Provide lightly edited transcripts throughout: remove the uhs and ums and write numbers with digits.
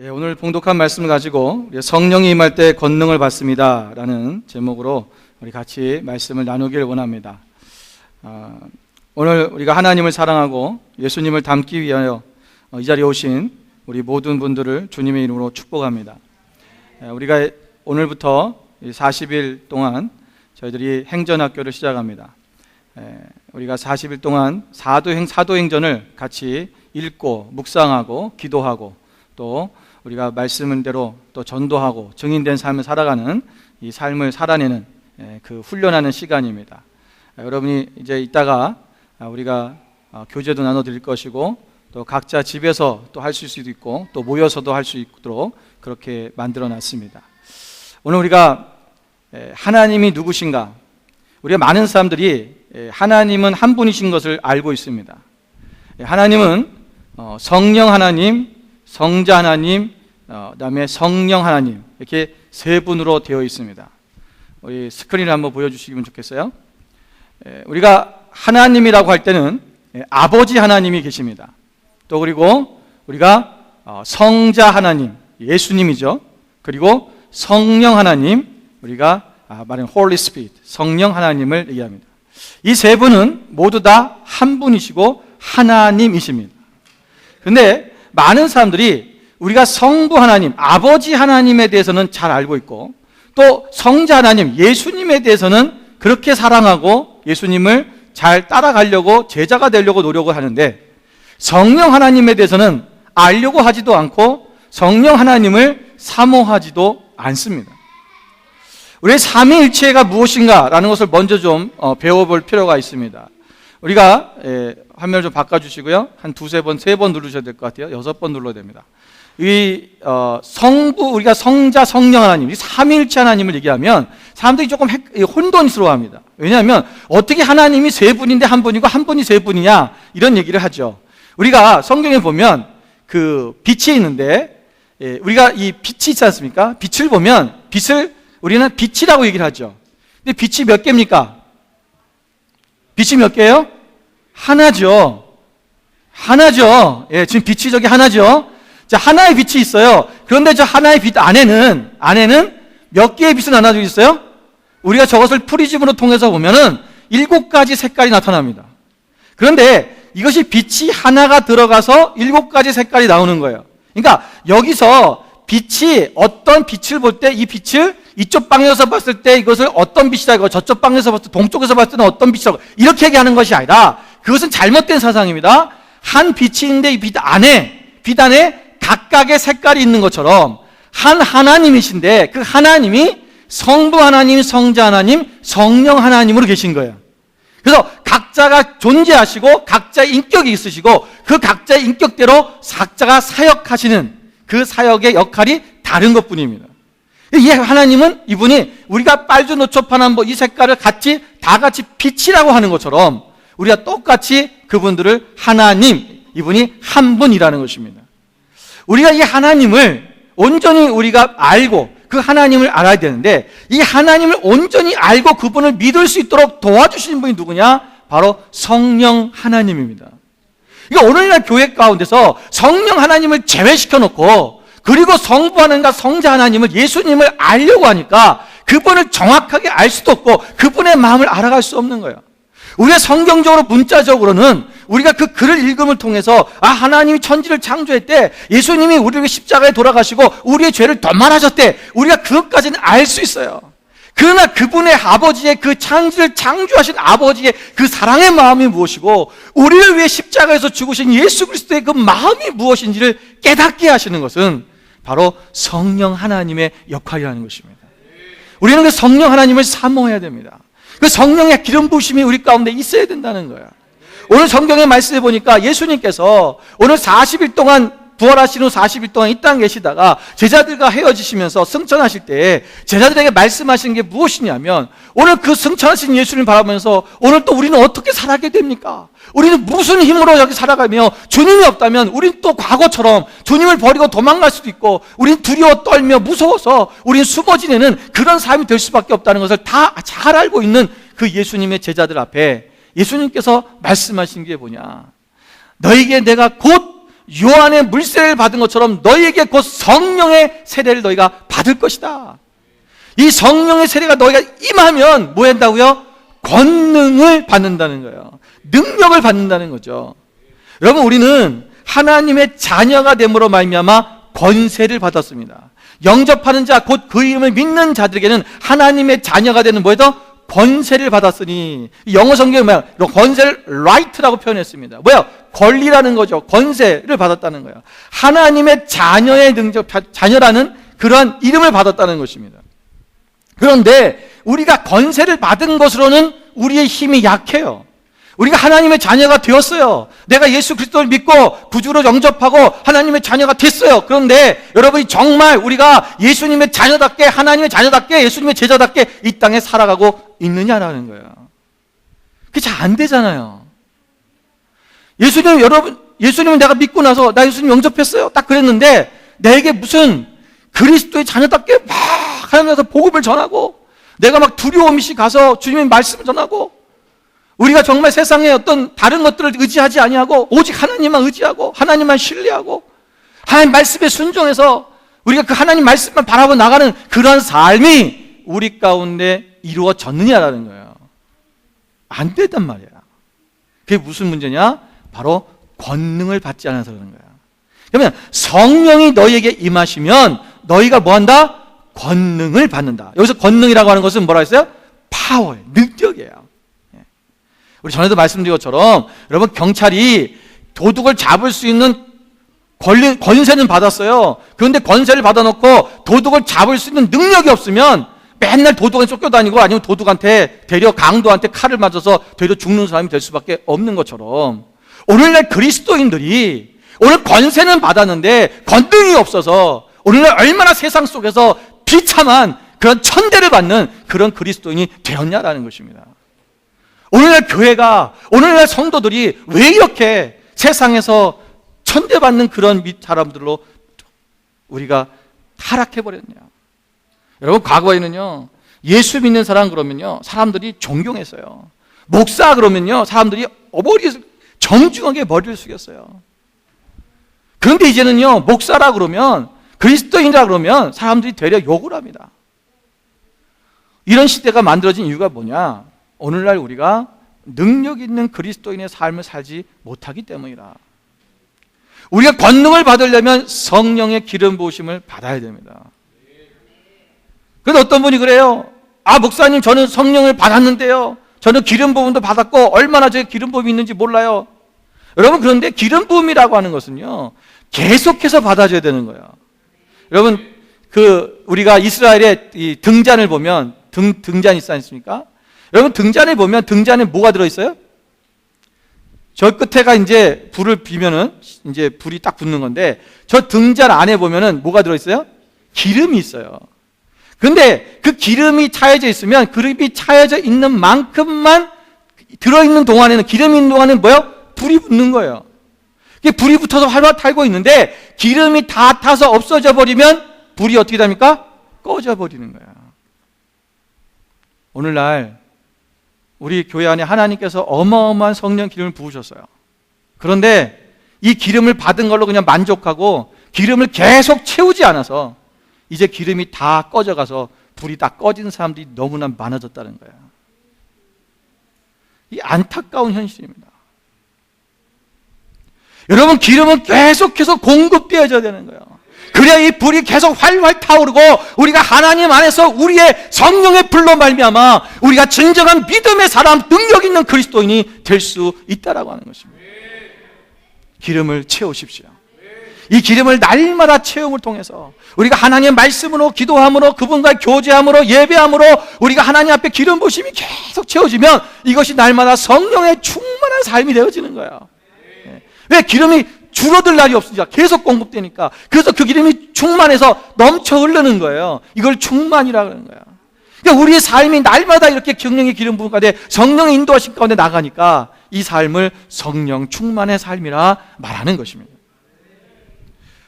오늘 봉독한 말씀을 가지고 성령이 임할 때 권능을 받습니다 라는 제목으로 우리 같이 말씀을 나누길 원합니다. 오늘 우리가 하나님을 사랑하고 예수님을 닮기 위하여 이 자리에 오신 우리 모든 분들을 주님의 이름으로 축복합니다. 우리가 오늘부터 40일 동안 저희들이 행전학교를 시작합니다. 우리가 40일 동안 사도행전을 같이 읽고 묵상하고 기도하고 또 우리가 말씀대로 또 전도하고 증인된 삶을 살아가는 이 삶을 살아내는 그 훈련하는 시간입니다. 여러분이 이제 이따가 우리가 교제도 나눠드릴 것이고 또 각자 집에서 또 할 수도 있고 또 모여서도 할 수 있도록 그렇게 만들어놨습니다. 오늘 우리가 하나님이 누구신가? 우리가 많은 사람들이 하나님은 한 분이신 것을 알고 있습니다. 하나님은 성령 하나님, 성자 하나님, 그다음에 성령 하나님 이렇게 세 분으로 되어 있습니다. 우리 스크린을 한번 보여주시면 좋겠어요. 우리가 하나님이라고 할 때는 아버지 하나님이 계십니다. 또 그리고 우리가 성자 하나님, 예수님이죠. 그리고 성령 하나님, 우리가 말하는 Holy Spirit, 성령 하나님을 얘기합니다. 이 세 분은 모두 다 한 분이시고 하나님이십니다. 그런데 많은 사람들이 우리가 성부 하나님, 아버지 하나님에 대해서는 잘 알고 있고 또 성자 하나님, 예수님에 대해서는 그렇게 사랑하고 예수님을 잘 따라가려고 제자가 되려고 노력을 하는데 성령 하나님에 대해서는 알려고 하지도 않고 성령 하나님을 사모하지도 않습니다. 우리의 삼위일체가 무엇인가라는 것을 먼저 좀 배워볼 필요가 있습니다. 우리가 화면을 좀 바꿔주시고요. 한 두세 번, 세 번 누르셔야 될 것 같아요. 6번 눌러야 됩니다. 이 성부, 우리가 성자, 성령 하나님, 이 삼위일체 하나님을 얘기하면 사람들이 조금 혼돈스러워합니다. 왜냐하면 어떻게 하나님이 세 분인데 한 분이고 한 분이 세 분이냐 이런 얘기를 하죠. 우리가 성경에 보면 그 빛이 있는데 우리가 이 빛이 있지 않습니까? 빛을 보면 빛을 우리는 빛이라고 얘기를 하죠. 근데 빛이 몇 개입니까? 빛이 몇 개예요? 하나죠. 하나죠. 지금 빛이 저기 하나죠. 자, 하나의 빛이 있어요. 그런데 저 하나의 빛 안에는 몇 개의 빛이 나눠져 있어요? 우리가 저것을 프리즘으로 통해서 보면은 7가지 색깔이 나타납니다. 그런데 이것이 빛이 하나가 들어가서 7가지 색깔이 나오는 거예요. 그러니까 여기서 빛이 어떤 빛을 볼 때 이 빛을 이쪽 방에서 봤을 때 이것을 어떤 빛이라고 저쪽 방에서 봤을 때 동쪽에서 봤을 때는 어떤 빛이라고 이렇게 얘기하는 것이 아니라 그것은 잘못된 사상입니다. 한 빛이 있는데 이 빛 안에 각각의 색깔이 있는 것처럼 한 하나님이신데 그 하나님이 성부 하나님, 성자 하나님, 성령 하나님으로 계신 거예요. 그래서 각자가 존재하시고 각자의 인격이 있으시고 그 각자의 인격대로 각자가 사역하시는 그 사역의 역할이 다른 것뿐입니다. 이 하나님은 이분이 우리가 빨주노초파나 이 색깔을 다 같이 빛이라고 하는 것처럼 우리가 똑같이 그분들을 하나님, 이분이 한 분이라는 것입니다. 우리가 이 하나님을 온전히 우리가 알고 그 하나님을 알아야 되는데 이 하나님을 온전히 알고 그분을 믿을 수 있도록 도와주시는 분이 누구냐? 바로 성령 하나님입니다. 이게 오늘날 교회 가운데서 성령 하나님을 제외시켜 놓고 그리고 성부 하나님과 성자 하나님을 예수님을 알려고 하니까 그분을 정확하게 알 수도 없고 그분의 마음을 알아갈 수 없는 거예요. 우리가 성경적으로 문자적으로는 우리가 그 글을 읽음을 통해서 하나님이 천지를 창조했대, 예수님이 우리를 십자가에 돌아가시고 우리의 죄를 도말하셨대, 우리가 그것까지는 알 수 있어요. 그러나 그분의 아버지의 그 천지를 창조하신 아버지의 그 사랑의 마음이 무엇이고 우리를 위해 십자가에서 죽으신 예수 그리스도의 그 마음이 무엇인지를 깨닫게 하시는 것은 바로 성령 하나님의 역할이라는 것입니다. 우리는 그 성령 하나님을 사모해야 됩니다. 그 성령의 기름 부으심이 우리 가운데 있어야 된다는 거야. 오늘 성경의 말씀에 보니까 예수님께서 오늘 40일 동안 부활하신 후 40일 동안 이 땅에 계시다가 제자들과 헤어지시면서 승천하실 때 제자들에게 말씀하신 게 무엇이냐면 오늘 그 승천하신 예수님을 바라보면서 오늘 또 우리는 어떻게 살아가게 됩니까? 우리는 무슨 힘으로 여기 살아가며 주님이 없다면 우리는 또 과거처럼 주님을 버리고 도망갈 수도 있고 우리는 두려워 떨며 무서워서 우리는 숨어 지내는 그런 삶이 될 수밖에 없다는 것을 다 잘 알고 있는 그 예수님의 제자들 앞에 예수님께서 말씀하신 게 뭐냐? 너에게 내가 곧 요한의 물세례를 받은 것처럼 너희에게 곧 성령의 세례를 너희가 받을 것이다. 이 성령의 세례가 너희가 임하면 뭐 한다고요? 권능을 받는다는 거예요. 능력을 받는다는 거죠. 여러분, 우리는 하나님의 자녀가 됨으로 말미암아 권세를 받았습니다. 영접하는 자, 곧 그 이름을 믿는 자들에게는 하나님의 자녀가 되는 뭐예요? 권세를 받았으니. 영어 성경에 뭐야? 권세를 right라고 표현했습니다. 뭐야? 권리라는 거죠. 권세를 받았다는 거예요. 하나님의 자녀의 능력, 자녀라는 그러한 이름을 받았다는 것입니다. 그런데 우리가 권세를 받은 것으로는 우리의 힘이 약해요. 우리가 하나님의 자녀가 되었어요. 내가 예수 그리스도를 믿고 구주로 영접하고 하나님의 자녀가 됐어요. 그런데 여러분이 정말 우리가 예수님의 자녀답게, 하나님의 자녀답게, 예수님의 제자답게 이 땅에 살아가고 있느냐라는 거예요. 그게 잘 안 되잖아요. 예수님은 내가 믿고 나서 나 예수님 영접했어요. 딱 그랬는데 내게 무슨 그리스도의 자녀답게 막 하나님께서 복음을 전하고 내가 막 두려움 없이 가서 주님의 말씀을 전하고 우리가 정말 세상에 어떤 다른 것들을 의지하지 아니하고 오직 하나님만 의지하고 하나님만 신뢰하고 하나님 말씀에 순종해서 우리가 그 하나님 말씀만 바라보고 나가는 그런 삶이 우리 가운데 이루어졌느냐라는 거예요. 안 된단 말이야. 그게 무슨 문제냐? 바로 권능을 받지 않아서 그런 거야. 그러면 성령이 너희에게 임하시면 너희가 뭐한다? 권능을 받는다. 여기서 권능이라고 하는 것은 뭐라 했어요? 파워예요. 능력이에요. 우리 전에도 말씀드린 것처럼 여러분, 경찰이 도둑을 잡을 수 있는 권세는 받았어요. 그런데 권세를 받아놓고 도둑을 잡을 수 있는 능력이 없으면 맨날 도둑한테 쫓겨다니고 아니면 도둑한테 되려 강도한테 칼을 맞아서 되려 죽는 사람이 될 수밖에 없는 것처럼 오늘날 그리스도인들이 오늘 권세는 받았는데 권능이 없어서 오늘날 얼마나 세상 속에서 비참한 그런 천대를 받는 그런 그리스도인이 되었냐라는 것입니다. 오늘날 교회가, 오늘날 성도들이 왜 이렇게 세상에서 천대받는 그런 사람들로 우리가 타락해버렸냐. 여러분, 과거에는요, 예수 믿는 사람 그러면요, 사람들이 존경했어요. 목사 그러면요, 사람들이 정중하게 머리를 숙였어요. 그런데 이제는요, 목사라 그러면, 그리스도인이라 그러면 사람들이 되려 욕을 합니다. 이런 시대가 만들어진 이유가 뭐냐? 오늘날 우리가 능력 있는 그리스도인의 삶을 살지 못하기 때문이라. 우리가 권능을 받으려면 성령의 기름 부으심을 받아야 됩니다. 그런데 어떤 분이 그래요. 목사님, 저는 성령을 받았는데요, 저는 기름 부음도 받았고 얼마나 제 기름 부음이 있는지 몰라요. 여러분, 그런데 기름 부음이라고 하는 것은요, 계속해서 받아줘야 되는 거예요. 여러분, 우리가 이스라엘의 이 등잔을 보면 등잔이 있지 않습니까? 여러분, 등잔에 보면 등잔에 뭐가 들어있어요? 저 끝에가 이제 불을 비면은 이제 불이 딱 붙는 건데 저 등잔 안에 보면은 뭐가 들어있어요? 기름이 있어요. 근데 그 기름이 차여져 있으면 기름이 차여져 있는 만큼만 들어있는 동안에는, 기름이 있는 동안에는 뭐예요? 불이 붙는 거예요. 이게 불이 붙어서 활활 타고 있는데 기름이 다 타서 없어져 버리면 불이 어떻게 됩니까? 꺼져 버리는 거야. 오늘날 우리 교회 안에 하나님께서 어마어마한 성령 기름을 부으셨어요. 그런데 이 기름을 받은 걸로 그냥 만족하고 기름을 계속 채우지 않아서 이제 기름이 다 꺼져가서 불이 다 꺼진 사람들이 너무나 많아졌다는 거예요. 이 안타까운 현실입니다. 여러분, 기름은 계속해서 공급되어져야 되는 거예요. 그래야 이 불이 계속 활활 타오르고 우리가 하나님 안에서 우리의 성령의 불로 말미암아 우리가 진정한 믿음의 사람, 능력 있는 그리스도인이 될 수 있다라고 하는 것입니다. 기름을 채우십시오. 이 기름을 날마다 채움을 통해서 우리가 하나님의 말씀으로, 기도함으로, 그분과 교제함으로, 예배함으로 우리가 하나님 앞에 기름 부심이 계속 채워지면 이것이 날마다 성령의 충만한 삶이 되어지는 거예요. 왜? 기름이 줄어들 날이 없으니까, 계속 공급되니까. 그래서 그 기름이 충만해서 넘쳐 흐르는 거예요. 이걸 충만이라고 하는 거예요. 그러니까 우리의 삶이 날마다 이렇게 성령의 기름 부음 가운데, 성령의 인도하신 가운데 나가니까 이 삶을 성령 충만의 삶이라 말하는 것입니다.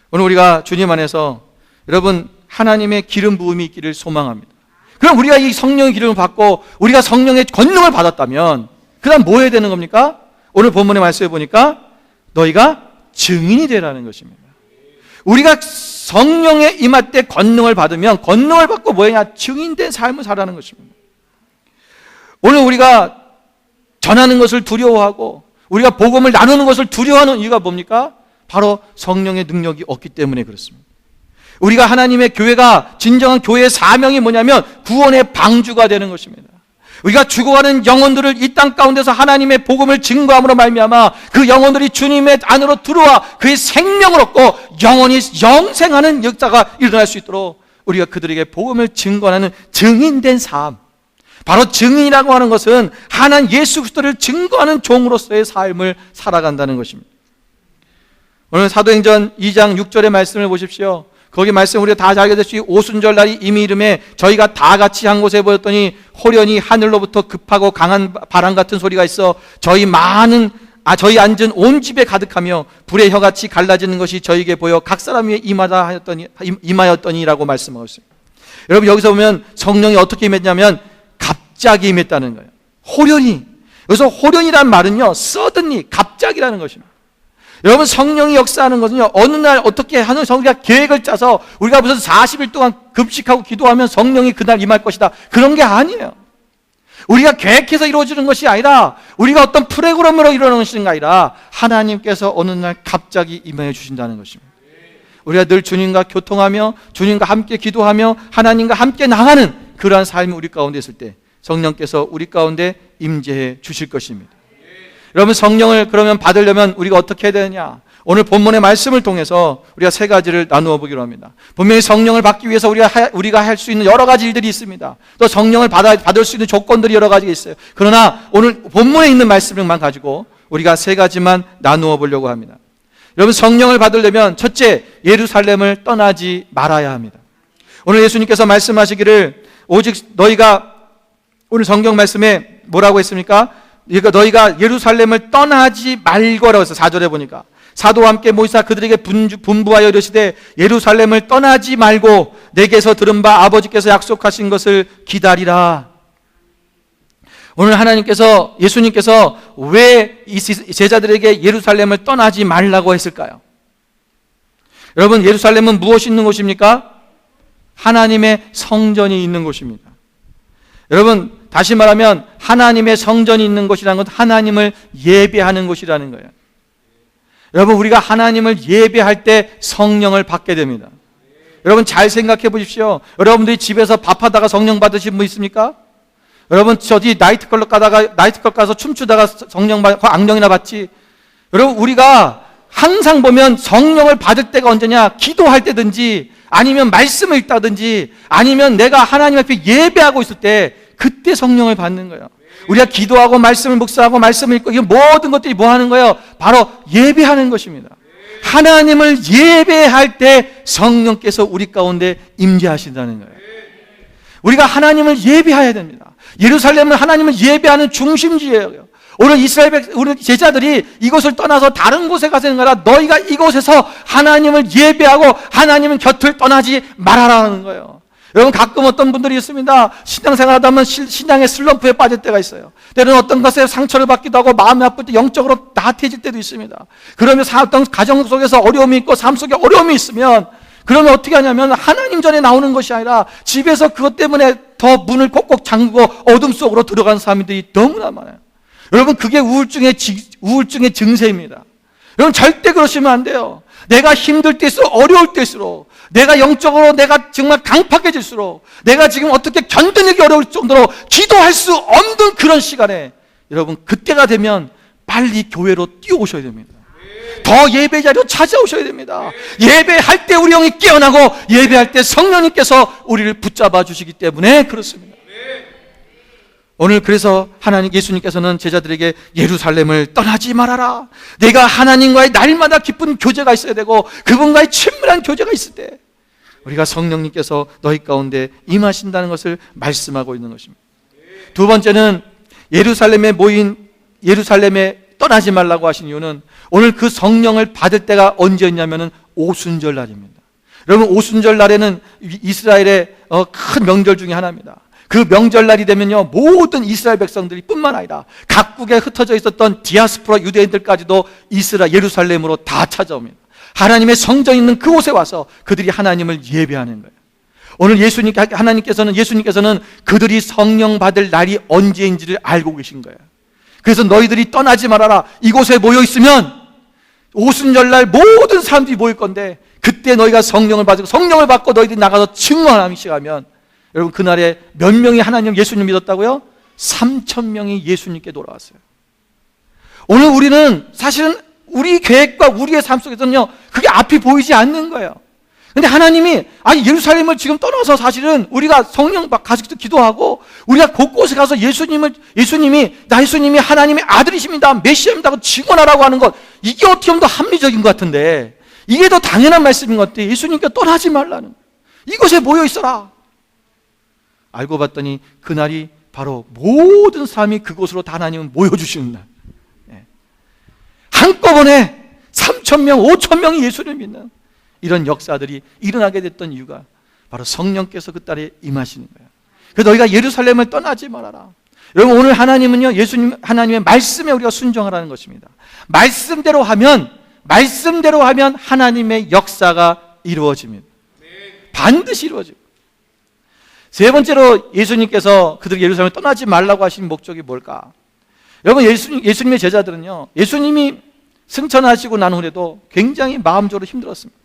오늘 우리가 주님 안에서 여러분 하나님의 기름 부음이 있기를 소망합니다. 그럼 우리가 이 성령의 기름을 받고 우리가 성령의 권능을 받았다면 그 다음 뭐 해야 되는 겁니까? 오늘 본문의 말씀에 보니까 너희가 증인이 되라는 것입니다. 우리가 성령에 임할 때 권능을 받으면 권능을 받고 뭐냐? 증인된 삶을 살아가는 것입니다. 오늘 우리가 전하는 것을 두려워하고 우리가 복음을 나누는 것을 두려워하는 이유가 뭡니까? 바로 성령의 능력이 없기 때문에 그렇습니다. 우리가 하나님의 교회가 진정한 교회의 사명이 뭐냐면 구원의 방주가 되는 것입니다. 우리가 죽어가는 영혼들을 이 땅 가운데서 하나님의 복음을 증거함으로 말미암아 그 영혼들이 주님의 안으로 들어와 그의 생명을 얻고 영원히 영생하는 역사가 일어날 수 있도록 우리가 그들에게 복음을 증거하는 증인된 삶, 바로 증인이라고 하는 것은 하나님 예수 그리스도를 증거하는 종으로서의 삶을 살아간다는 것입니다. 오늘 사도행전 2장 6절의 말씀을 보십시오. 거기 말씀 우리가 다 잘 알겠듯이 오순절 날이 이미 이름에 저희가 다 같이 한 곳에 모였더니 호련히 하늘로부터 급하고 강한 바람 같은 소리가 있어 저희 앉은 온 집에 가득하며 불의 혀같이 갈라지는 것이 저희에게 보여 각 사람 위에 임하였더니라고 말씀하고 있어요. 여러분 여기서 보면 성령이 어떻게 임했냐면 갑자기 임했다는 거예요. 호련히. 여기서 호련이란 말은요 suddenly 갑자기라는 것입니다. 여러분 성령이 역사하는 것은요 어느 날 어떻게 하는 성령이 계획을 짜서 우리가 무슨 40일 동안 금식하고 기도하면 성령이 그날 임할 것이다 그런 게 아니에요. 우리가 계획해서 이루어지는 것이 아니라 우리가 어떤 프로그램으로 일어나는 것이 아니라 하나님께서 어느 날 갑자기 임해 주신다는 것입니다. 우리가 늘 주님과 교통하며 주님과 함께 기도하며 하나님과 함께 나가는 그러한 삶이 우리 가운데 있을 때 성령께서 우리 가운데 임재해 주실 것입니다. 여러분 성령을 그러면 받으려면 우리가 어떻게 해야 되느냐? 오늘 본문의 말씀을 통해서 우리가 세 가지를 나누어 보기로 합니다. 분명히 성령을 받기 위해서 우리가 할 수 있는 여러 가지 일들이 있습니다. 또 성령을 받을 수 있는 조건들이 여러 가지가 있어요. 그러나 오늘 본문에 있는 말씀만 가지고 우리가 세 가지만 나누어 보려고 합니다. 여러분 성령을 받으려면 첫째, 예루살렘을 떠나지 말아야 합니다. 오늘 예수님께서 말씀하시기를 오직 너희가 오늘 성경 말씀에 뭐라고 했습니까? 그러니까 너희가 예루살렘을 떠나지 말거라고 해서 4절에 보니까 사도와 함께 모이사 그들에게 분부하여 이르시되 예루살렘을 떠나지 말고 내게서 들은 바 아버지께서 약속하신 것을 기다리라. 오늘 하나님께서 예수님께서 왜 이 제자들에게 예루살렘을 떠나지 말라고 했을까요? 여러분 예루살렘은 무엇이 있는 곳입니까? 하나님의 성전이 있는 곳입니다. 여러분 다시 말하면 하나님의 성전이 있는 곳이라는 건 하나님을 예배하는 곳이라는 거예요. 여러분 우리가 하나님을 예배할 때 성령을 받게 됩니다. 여러분 잘 생각해 보십시오. 여러분들이 집에서 밥하다가 성령 받으신 분 있습니까? 여러분 저기 나이트클럽 가서 춤추다가 악령이나 받지. 여러분 우리가 항상 보면 성령을 받을 때가 언제냐? 기도할 때든지 아니면 말씀을 읽다든지 아니면 내가 하나님 앞에 예배하고 있을 때 그때 성령을 받는 거예요. 우리가 기도하고 말씀을 묵상하고 말씀을 읽고 이 모든 것들이 뭐 하는 거예요? 바로 예배하는 것입니다. 하나님을 예배할 때 성령께서 우리 가운데 임재하신다는 거예요. 우리가 하나님을 예배해야 됩니다. 예루살렘은 하나님을 예배하는 중심지예요. 오늘 우리 제자들이 이곳을 떠나서 다른 곳에 가서는 거라 너희가 이곳에서 하나님을 예배하고 하나님은 곁을 떠나지 말아라는 거예요. 여러분 가끔 어떤 분들이 있습니다. 신앙생활 하다 보면 신앙의 슬럼프에 빠질 때가 있어요. 때로는 어떤 것에 상처를 받기도 하고 마음이 아플 때 영적으로 나태해질 때도 있습니다. 그러면 어떤 가정 속에서 어려움이 있고 삶 속에 어려움이 있으면 그러면 어떻게 하냐면 하나님 전에 나오는 것이 아니라 집에서 그것 때문에 더 문을 꼭꼭 잠그고 어둠 속으로 들어가는 사람들이 너무나 많아요. 여러분 그게 우울증의 증세입니다. 여러분 절대 그러시면 안 돼요. 내가 힘들 때일수록 어려울 때일수록 내가 영적으로 내가 정말 강팍해질수록 내가 지금 어떻게 견디기 어려울 정도로 기도할 수 없는 그런 시간에 여러분 그때가 되면 빨리 교회로 뛰어오셔야 됩니다. 더 예배 자리로 찾아오셔야 됩니다. 예배할 때 우리 영이 깨어나고 예배할 때 성령님께서 우리를 붙잡아 주시기 때문에 그렇습니다. 오늘 그래서 하나님 예수님께서는 제자들에게 예루살렘을 떠나지 말아라. 내가 하나님과의 날마다 기쁜 교제가 있어야 되고 그분과의 친밀한 교제가 있을 때 우리가 성령님께서 너희 가운데 임하신다는 것을 말씀하고 있는 것입니다. 두 번째는 예루살렘에 떠나지 말라고 하신 이유는 오늘 그 성령을 받을 때가 언제였냐면 오순절 날입니다. 여러분 오순절 날에는 이스라엘의 큰 명절 중에 하나입니다. 그 명절날이 되면요, 모든 이스라엘 백성들이 뿐만 아니라 각국에 흩어져 있었던 디아스포라 유대인들까지도 예루살렘으로 다 찾아옵니다. 하나님의 성전이 있는 그곳에 와서 그들이 하나님을 예배하는 거예요. 오늘 예수님께서는 그들이 성령 받을 날이 언제인지를 알고 계신 거예요. 그래서 너희들이 떠나지 말아라. 이곳에 모여 있으면 오순절날 모든 사람들이 모일 건데, 그때 너희가 성령을 받고 너희들이 나가서 증언하기 시작하면, 여러분, 그날에 몇 명이 예수님 믿었다고요? 3,000명이 예수님께 돌아왔어요. 오늘 우리는 사실은 우리 계획과 우리의 삶 속에서는요, 그게 앞이 보이지 않는 거예요. 근데 하나님이, 예루살렘을 지금 떠나서 사실은 우리가 성령 가서 기도하고, 우리가 곳곳에 가서 예수님이 하나님의 아들이십니다, 메시아입니다 하고 증언하라고 하는 것, 이게 어떻게 보면 더 합리적인 것 같은데, 이게 더 당연한 말씀인 것 같아요. 예수님께 떠나지 말라는 거예요. 이곳에 모여 있어라. 알고 봤더니 그날이 바로 모든 사람이 그곳으로 다 하나님을 모여주시는 날. 한꺼번에 3,000명, 5,000명이 예수를 믿는 이런 역사들이 일어나게 됐던 이유가 바로 성령께서 그 딸에 임하시는 거예요. 그래서 너희가 예루살렘을 떠나지 말아라. 여러분, 오늘 하나님은요, 하나님의 말씀에 우리가 순종하라는 것입니다. 말씀대로 하면 하나님의 역사가 이루어집니다. 반드시 이루어집니다. 세 번째로 예수님께서 그들이 예루살렘을 떠나지 말라고 하신 목적이 뭘까? 여러분, 예수님의 제자들은요, 예수님이 승천하시고 난 후에도 굉장히 마음적으로 힘들었습니다.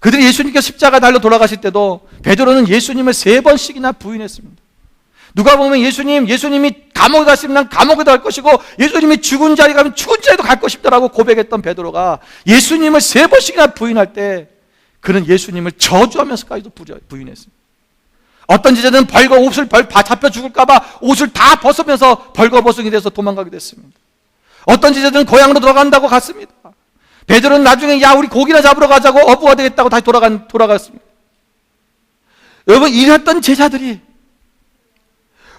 그들이 예수님께서 십자가 달려 돌아가실 때도 베드로는 예수님을 3번씩이나 부인했습니다. 누가 보면 예수님이 감옥에 갔으면 난 감옥에도 갈 것이고, 예수님이 죽은 자리에 가면 죽은 자리에도 갈 것이다라고 고백했던 베드로가 예수님을 3번씩이나 부인할 때, 그는 예수님을 저주하면서까지도 부인했습니다. 어떤 제자들은 옷을 잡혀 죽을까봐 옷을 다 벗으면서 벌거벗은이 돼서 도망가게 됐습니다. 어떤 제자들은 고향으로 돌아간다고 갔습니다. 베드로는 나중에 우리 고기나 잡으러 가자고 어부가 되겠다고 다시 돌아갔습니다. 여러분, 이랬던 제자들이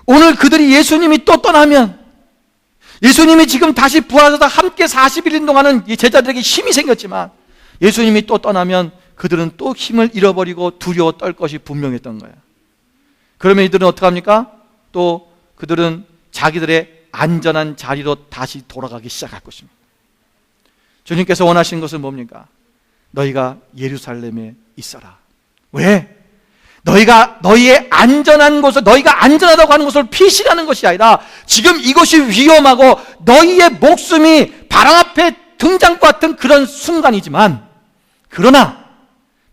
오늘 그들이 예수님이 또 떠나면, 예수님이 지금 다시 부활하셔서 함께 41일 동안은 이 제자들에게 힘이 생겼지만, 예수님이 또 떠나면 그들은 또 힘을 잃어버리고 두려워 떨 것이 분명했던 거예요. 그러면 이들은 어떡합니까? 또 그들은 자기들의 안전한 자리로 다시 돌아가기 시작할 것입니다. 주님께서 원하신 것은 뭡니까? 너희가 예루살렘에 있어라. 왜? 너희의 안전한 곳을, 너희가 안전하다고 하는 것을 피신하는 것이 아니라, 지금 이것이 위험하고 너희의 목숨이 바람 앞에 등장과 같은 그런 순간이지만, 그러나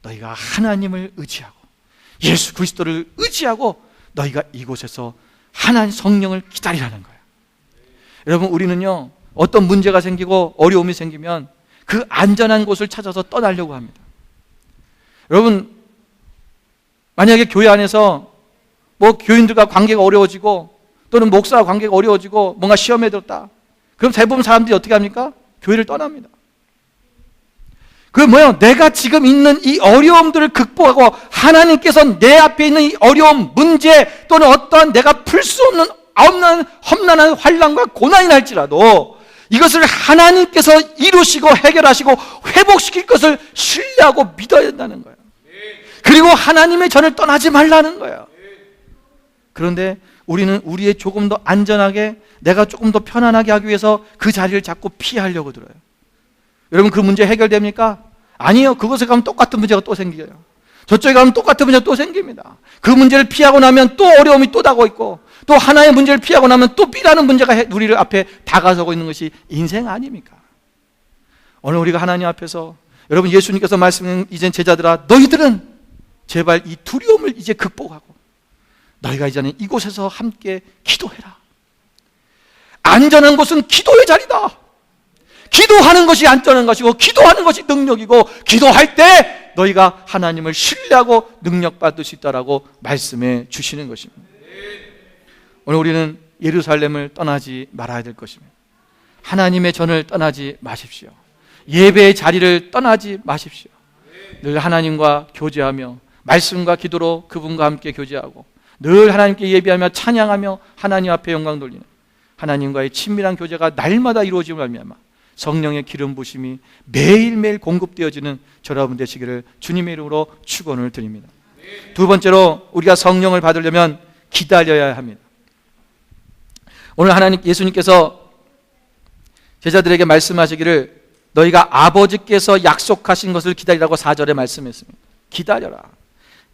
너희가 하나님을 의지하고 예수 그리스도를 의지하고 너희가 이곳에서 하나님 성령을 기다리라는 거예요. 여러분, 우리는요, 어떤 문제가 생기고 어려움이 생기면 그 안전한 곳을 찾아서 떠나려고 합니다. 여러분, 만약에 교회 안에서 교인들과 관계가 어려워지고, 또는 목사와 관계가 어려워지고 뭔가 시험에 들었다, 그럼 대부분 사람들이 어떻게 합니까? 교회를 떠납니다. 그게 뭐예요? 내가 지금 있는 이 어려움들을 극복하고, 하나님께서 내 앞에 있는 이 어려움, 문제, 또는 어떠한 내가 풀 수 없는 험난한 환난과 고난이 날지라도 이것을 하나님께서 이루시고 해결하시고 회복시킬 것을 신뢰하고 믿어야 된다는 거예요. 그리고 하나님의 전을 떠나지 말라는 거예요. 그런데 우리는 우리의 조금 더 안전하게, 내가 조금 더 편안하게 하기 위해서 그 자리를 자꾸 피하려고 들어요. 여러분, 그 문제 해결됩니까? 아니요. 그곳에 가면 똑같은 문제가 또 생겨요. 저쪽에 가면 똑같은 문제가 또 생깁니다. 그 문제를 피하고 나면 또 어려움이 또 다가오고 있고, 또 하나의 문제를 피하고 나면 또 B라는 문제가 우리를 앞에 다가서고 있는 것이 인생 아닙니까? 오늘 우리가 하나님 앞에서, 여러분, 예수님께서 말씀하신 이젠 제자들아, 너희들은 제발 이 두려움을 이제 극복하고 너희가 이제는 이곳에서 함께 기도해라. 안전한 곳은 기도의 자리다. 기도하는 것이 안전한 것이고, 기도하는 것이 능력이고, 기도할 때 너희가 하나님을 신뢰하고 능력받을 수 있다라고 말씀해 주시는 것입니다. 오늘 우리는 예루살렘을 떠나지 말아야 될 것입니다. 하나님의 전을 떠나지 마십시오. 예배의 자리를 떠나지 마십시오. 늘 하나님과 교제하며 말씀과 기도로 그분과 함께 교제하고, 늘 하나님께 예배하며 찬양하며 하나님 앞에 영광 돌리는 하나님과의 친밀한 교제가 날마다 이루어지고 말미암아 성령의 기름 부심이 매일매일 공급되어지는 저와 여러분 되시기를 주님의 이름으로 축원을 드립니다. 두 번째로, 우리가 성령을 받으려면 기다려야 합니다. 오늘 하나님 예수님께서 제자들에게 말씀하시기를 너희가 아버지께서 약속하신 것을 기다리라고 4절에 말씀했습니다. 기다려라.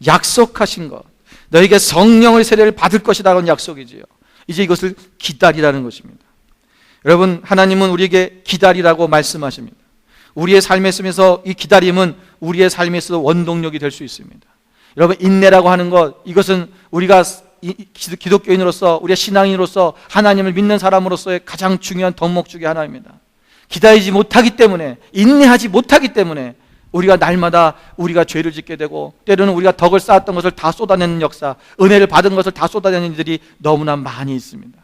약속하신 것. 너희에게 성령의 세례를 받을 것이라는 약속이지요. 이제 이것을 기다리라는 것입니다. 여러분, 하나님은 우리에게 기다리라고 말씀하십니다. 우리의 삶에 있으면서 이 기다림은 우리의 삶에 있어서 원동력이 될 수 있습니다. 여러분, 인내라고 하는 것, 이것은 우리가 기독교인으로서, 우리의 신앙인으로서, 하나님을 믿는 사람으로서의 가장 중요한 덕목 중에 하나입니다. 기다리지 못하기 때문에, 인내하지 못하기 때문에 우리가 날마다 우리가 죄를 짓게 되고, 때로는 우리가 덕을 쌓았던 것을 다 쏟아내는 역사, 은혜를 받은 것을 다 쏟아내는 일들이 너무나 많이 있습니다.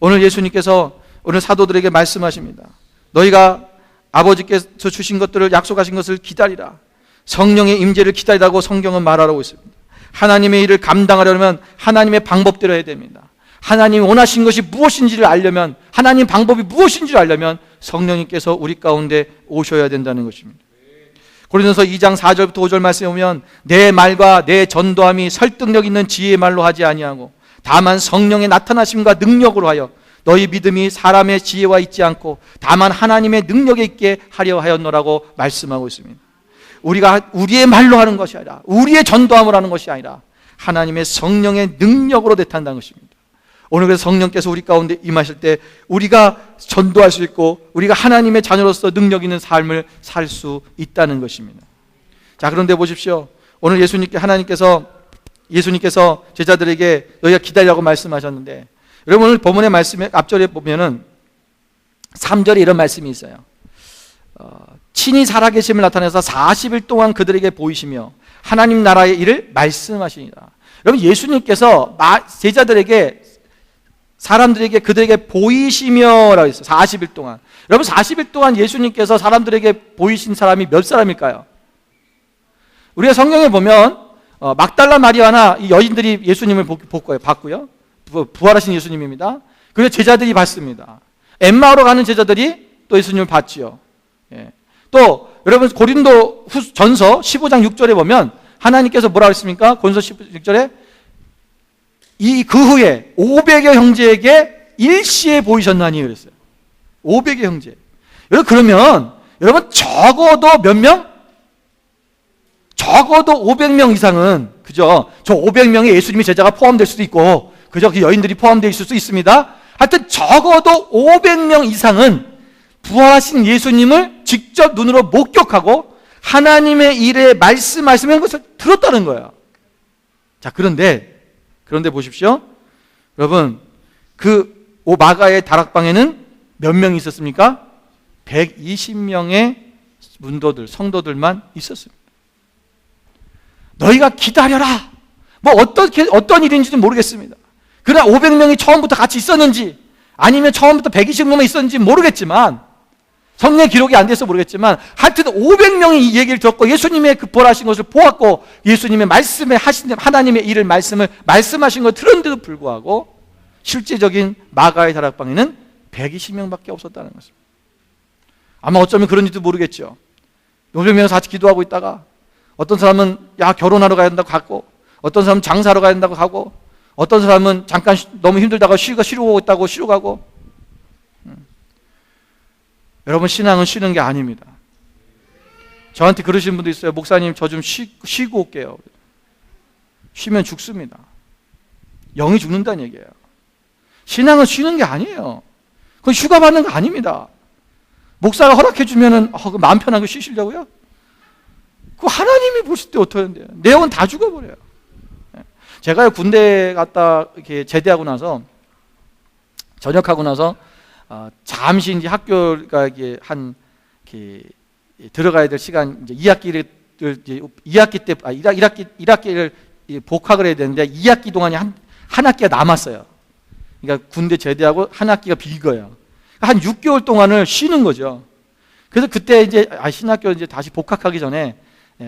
오늘 예수님께서 오늘 사도들에게 말씀하십니다. 너희가 아버지께서 주신 것들을, 약속하신 것을 기다리라. 성령의 임재를 기다리라고 성경은 말하고 있습니다. 하나님의 일을 감당하려면 하나님의 방법대로 해야 됩니다. 하나님이 원하신 것이 무엇인지를 알려면, 하나님 방법이 무엇인지를 알려면 성령님께서 우리 가운데 오셔야 된다는 것입니다. 고린도서 2장 4절부터 5절 말씀에 보면 내 말과 내 전도함이 설득력 있는 지혜의 말로 하지 아니하고 다만 성령의 나타나심과 능력으로 하여 너희 믿음이 사람의 지혜와 있지 않고 다만 하나님의 능력에 있게 하려 하였노라고 말씀하고 있습니다. 우리가 우리의 말로 하는 것이 아니라, 우리의 전도함을 하는 것이 아니라 하나님의 성령의 능력으로 나타난다는 것입니다. 오늘 그래서 성령께서 우리 가운데 임하실 때 우리가 전도할 수 있고 우리가 하나님의 자녀로서 능력 있는 삶을 살 수 있다는 것입니다. 자, 그런데 보십시오. 오늘 예수님께서 제자들에게 너희가 기다리라고 말씀하셨는데, 여러분 오늘 본문의 말씀의 앞절에 보면은 3절에 이런 말씀이 있어요. 친히 살아계심을 나타내서 40일 동안 그들에게 보이시며 하나님 나라의 일을 말씀하시니라. 여러분, 예수님께서 제자들에게, 사람들에게, 그들에게 보이시며라고 했어요. 40일 동안. 여러분, 40일 동안 예수님께서 사람들에게 보이신 사람이 몇 사람일까요? 우리가 성경에 보면 막달라 마리아나 이 여인들이 예수님을 봤고요. 부활하신 예수님입니다. 그리고 제자들이 봤습니다. 엠마오로 가는 제자들이 또 예수님을 봤지요. 예. 또 여러분 고린도 전서 15장 6절에 보면 하나님께서 뭐라고 했습니까? 고린도 16절에 그 후에 500여 형제에게 일시에 보이셨나니 그랬어요. 500여 형제. 여러분, 그러면 여러분 적어도 몇 명? 적어도 500명 이상은, 그죠? 저 500명의 예수님의 제자가 포함될 수도 있고, 그죠? 그 여인들이 포함되어 있을 수 있습니다. 하여튼 적어도 500명 이상은 부활하신 예수님을 직접 눈으로 목격하고 하나님의 일에 말씀하시는 것을 들었다는 거예요. 자, 그런데 보십시오. 여러분, 그 마가의 다락방에는 몇 명이 있었습니까? 120명의 문도들, 성도들만 있었습니다. 너희가 기다려라. 뭐 어떤 일인지는 모르겠습니다. 그러나 500명이 처음부터 같이 있었는지 아니면 처음부터 120명만 있었는지 모르겠지만, 성경 기록이 안 돼서 모르겠지만 하여튼 500명이 이 얘기를 듣고 예수님의 그 부활하신 것을 보았고 예수님의 말씀에 하신 하나님의 일을 말씀하신 걸 들었는데도 불구하고 실제적인 마가의 다락방에는 120명밖에 없었다는 것입니다. 아마 어쩌면 그런지도 모르겠죠. 500명에서 같이 기도하고 있다가 어떤 사람은 결혼하러 가야 된다고 갔고, 어떤 사람은 장사하러 가야 된다고 가고, 어떤 사람은 잠깐 너무 힘들다가 쉬고 있다고 쉬러 가고. 여러분, 신앙은 쉬는 게 아닙니다. 저한테 그러시는 분도 있어요. 목사님, 저 좀 쉬고 올게요. 쉬면 죽습니다. 영이 죽는다는 얘기예요. 신앙은 쉬는 게 아니에요. 그건 휴가 받는 거 아닙니다. 목사가 허락해 주면은 마음 편하게 쉬시려고요? 그거 하나님이 보실 때 어떻게 하는데요? 내 영은 다 죽어버려요. 제가 군대 갔다 이렇게 제대하고 나서, 전역하고 나서 잠시 이제 학교가 이게 들어가야 될 시간, 이제 1학기를 복학을 해야 되는데 2학기 동안이 한 학기가 남았어요. 그러니까 군대 제대하고 한 학기가 빈 거예요. 한 6개월 동안을 쉬는 거죠. 그래서 그때 이제 신학교 이제 다시 복학하기 전에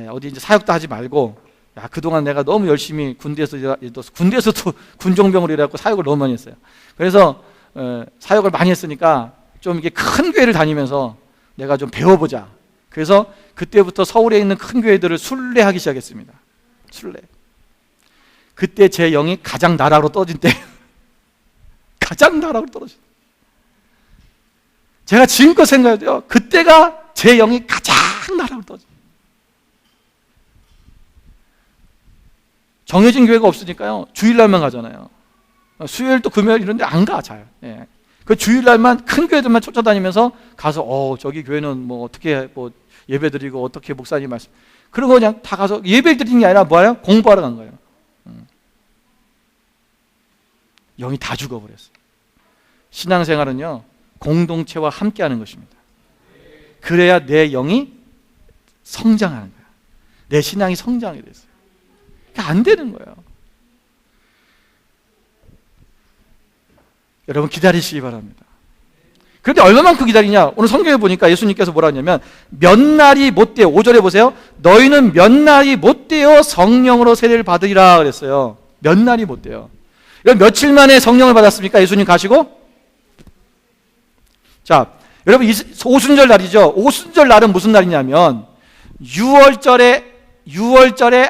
어디 이제 사역도 하지 말고, 그동안 내가 너무 열심히 군대에서도 군종병으로 일해갖고 사역을 너무 많이 했어요. 그래서 사역을 많이 했으니까 좀 이게 큰 교회를 다니면서 내가 좀 배워보자. 그래서 그때부터 서울에 있는 큰 교회들을 순례하기 시작했습니다. 순례. 그때 제 영이 가장 나락으로 떨어진 때예요. 가장 나락으로 떨어진. 제가 지금껏 생각해도요, 그때가 제 영이 가장 나락으로 떨어진. 정해진 교회가 없으니까요, 주일날만 가잖아요. 수요일 또 금요일 이런 데 안 가, 잘. 예. 그 주일날만 큰 교회들만 쫓아다니면서 가서 저기 교회는 뭐 어떻게 뭐 예배 드리고 어떻게 목사님 말씀, 그런 거 그냥 다 가서 예배 드리는 게 아니라 뭐예요? 공부하러 간 거예요. 영이 다 죽어버렸어요. 신앙생활은요, 공동체와 함께 하는 것입니다. 그래야 내 영이 성장하는 거야. 내 신앙이 성장이 됐어요. 안 되는 거예요. 여러분 기다리시기 바랍니다. 그런데 얼마만큼 기다리냐? 오늘 성경에 보니까 예수님께서 뭐라 하냐면 몇 날이 못되어, 5절에 보세요. 너희는 몇 날이 못되어 성령으로 세례를 받으리라 그랬어요. 몇 날이 못되어. 이건 며칠 만에 성령을 받았습니까? 예수님 가시고? 자, 여러분 오순절 날이죠. 오순절 날은 무슨 날이냐면 6월절에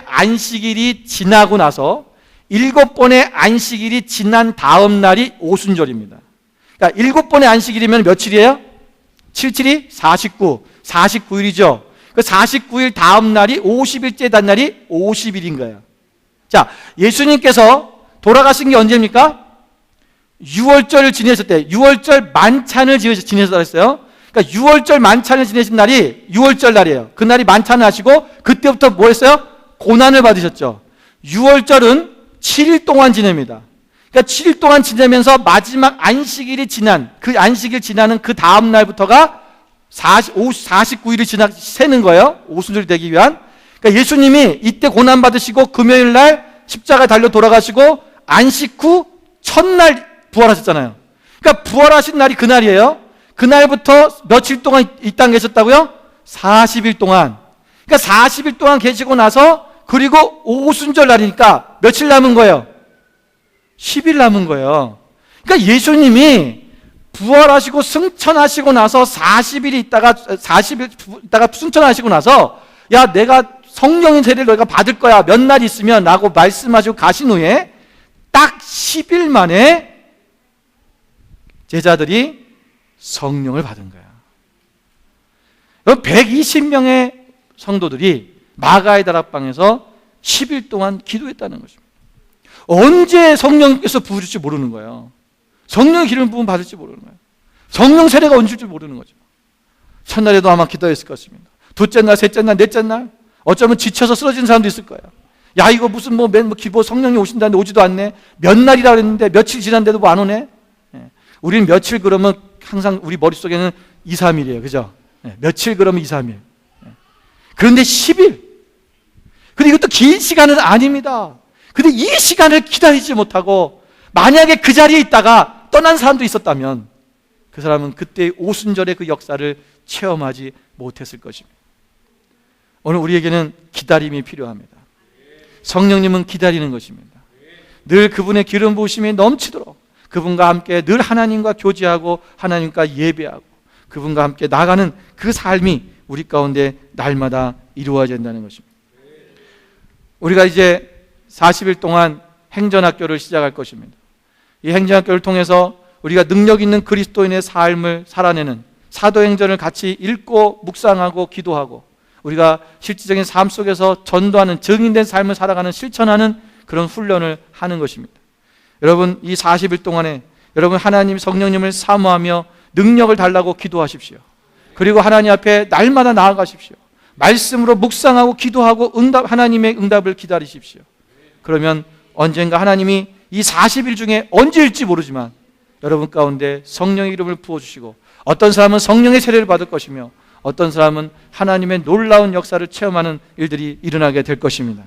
안식일이 지나고 나서 7번의 안식일이 지난 다음 날이 오순절입니다. 그러니까 7번의 안식일이면 며칠이에요? 7, 49, 49일이죠. 그 49일 다음 날이 50일째 단 날이 50일인 거예요. 자, 예수님께서 돌아가신 게 언제입니까? 6월절을 지내셨을 때, 6월절 만찬을 지내셨다고 했어요. 그러니까 6월절 만찬을 지내신 날이 6월절 날이에요. 그 날이 만찬을 하시고 그때부터 뭐 했어요? 고난을 받으셨죠. 6월절은 7일 동안 지냅니다. 그러니까 7일 동안 지내면서 마지막 안식일이 지난, 그 안식일 지나는 그 다음 날부터가 49일이 세는 거예요. 오순절이 되기 위한. 그러니까 예수님이 이때 고난 받으시고 금요일 날 십자가에 달려 돌아가시고 안식 후 첫날 부활하셨잖아요. 그러니까 부활하신 날이 그날이에요. 그날부터 며칠 동안 이 땅에 계셨다고요? 40일 동안. 그러니까 40일 동안 계시고 나서 그리고 오순절 날이니까 며칠 남은 거예요? 10일 남은 거예요. 그러니까 예수님이 부활하시고 승천하시고 나서 40일 있다가 승천하시고 나서 야, 내가 성령의 세례를 너희가 받을 거야. 몇 날 있으면 라고 말씀하시고 가신 후에 딱 10일 만에 제자들이 성령을 받은 거야. 120명의 성도들이 마가의 다락방에서 10일 동안 기도했다는 것입니다. 언제 성령께서 부으실지 모르는 거예요. 성령의 기름을 부음 받을지 모르는 거예요. 성령 세례가 언제일지 모르는 거죠. 첫날에도 아마 기도했을 것입니다. 둘째 날, 셋째 날, 넷째 날, 어쩌면 지쳐서 쓰러진 사람도 있을 거예요. 야, 이거 무슨 기보 성령이 오신다는데 오지도 않네. 몇 날이라 그랬는데 며칠 지났는데도 뭐 안 오네. 우리는 며칠 그러면 항상 우리 머릿속에는 2, 3일이에요. 그죠? 며칠 그러면 2, 3일. 그런데 10일. 근데 이것도 긴 시간은 아닙니다. 근데 이 시간을 기다리지 못하고 만약에 그 자리에 있다가 떠난 사람도 있었다면 그 사람은 그때 오순절의 그 역사를 체험하지 못했을 것입니다. 오늘 우리에게는 기다림이 필요합니다. 성령님은 기다리는 것입니다. 늘 그분의 기름 부으심이 넘치도록 그분과 함께 늘 하나님과 교제하고 하나님과 예배하고 그분과 함께 나가는 그 삶이 우리 가운데 날마다 이루어져야 된다는 것입니다. 우리가 이제 40일 동안 행전학교를 시작할 것입니다. 이 행전학교를 통해서 우리가 능력 있는 그리스도인의 삶을 살아내는 사도행전을 같이 읽고 묵상하고 기도하고 우리가 실질적인 삶 속에서 전도하는 증인된 삶을 살아가는 실천하는 그런 훈련을 하는 것입니다. 여러분 이 40일 동안에 여러분 하나님 성령님을 사모하며 능력을 달라고 기도하십시오. 그리고 하나님 앞에 날마다 나아가십시오. 말씀으로 묵상하고 기도하고 하나님의 응답을 기다리십시오. 그러면 언젠가 하나님이 이 40일 중에 언제일지 모르지만 여러분 가운데 성령의 이름을 부어주시고 어떤 사람은 성령의 세례를 받을 것이며 어떤 사람은 하나님의 놀라운 역사를 체험하는 일들이 일어나게 될 것입니다.